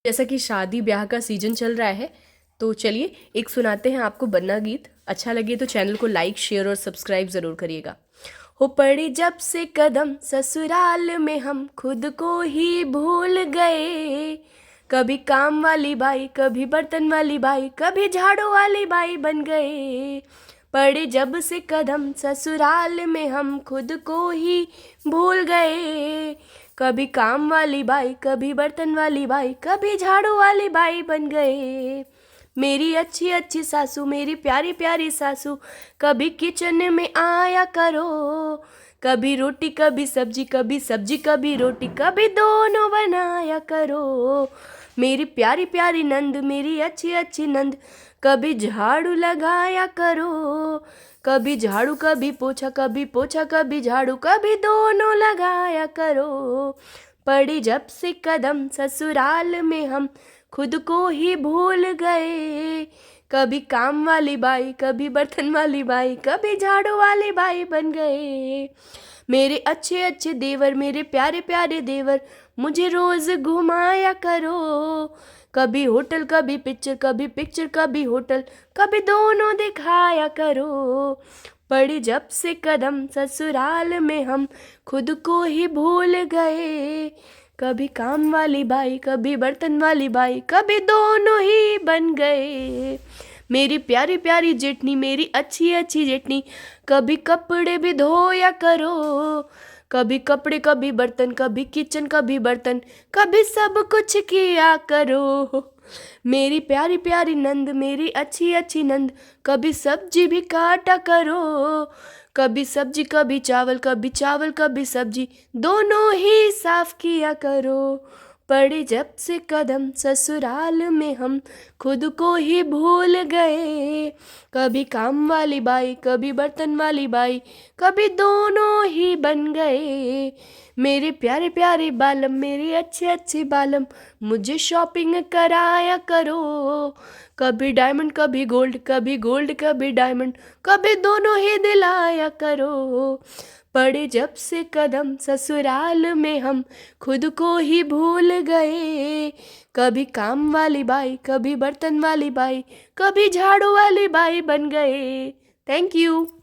जैसा कि शादी ब्याह का सीजन चल रहा है, तो चलिए एक सुनाते हैं आपको बन्ना गीत। अच्छा लगे तो चैनल को लाइक, शेयर और सब्सक्राइब ज़रूर करिएगा। हो पड़े जब से कदम ससुराल में हम खुद को ही भूल गए। कभी काम वाली बाई, कभी बर्तन वाली बाई, कभी झाड़ू वाली बाई बन गए। पड़े जब से कदम ससुराल में हम खुद को ही भूल गए। कभी काम वाली बाई, कभी बर्तन वाली बाई, कभी झाड़ू वाली बाई बन गए। मेरी अच्छी अच्छी सासू, मेरी प्यारी प्यारी सासू, कभी किचन में आया करो। कभी रोटी कभी सब्जी, कभी सब्जी कभी रोटी, कभी दोनों बनाया करो। मेरी प्यारी प्यारी नंद, मेरी अच्छी अच्छी नंद, कभी झाड़ू लगाया करो। कभी झाड़ू कभी पोछा, कभी पोछा कभी झाड़ू, कभी दोनों लगाया करो। पड़ी जब से कदम ससुराल में हम खुद को ही भूल गए। कभी काम वाली बाई, कभी बर्तन वाली बाई, कभी झाड़ू वाली बाई बन गए। मेरे अच्छे अच्छे देवर, मेरे प्यारे प्यारे देवर, मुझे रोज घुमाया करो। कभी होटल कभी पिक्चर, कभी पिक्चर कभी होटल, कभी दोनों दिखाया करो। पड़ी जब से कदम ससुराल में हम खुद को ही भूल गए। कभी काम वाली बाई, कभी बर्तन वाली बाई, कभी दोनों ही बन गए। मेरी प्यारी प्यारी जेठनी, मेरी अच्छी अच्छी जेठनी, कभी कपड़े भी धोया करो। कभी कपड़े कभी बर्तन, कभी किचन कभी बर्तन, कभी सब कुछ किया करो। मेरी प्यारी प्यारी नंद, मेरी अच्छी अच्छी नंद, कभी सब्जी भी काटा करो। कभी सब्जी कभी चावल, कभी चावल कभी सब्जी, दोनों ही साफ किया करो। पड़े जब से कदम ससुराल में हम खुद को ही भूल गए। कभी काम वाली बाई, कभी बर्तन वाली बाई, कभी दोनों ही बन गए। मेरे प्यारे प्यारे बालम, मेरे अच्छे अच्छे बालम, मुझे शॉपिंग कराया करो। कभी डायमंड कभी गोल्ड, कभी गोल्ड कभी डायमंड, कभी दोनों ही दिलाया करो। पड़े जब से कदम ससुराल में हम खुद को ही भूल गए। कभी काम वाली बाई, कभी बर्तन वाली बाई, कभी झाड़ू वाली बाई बन गए। Thank you.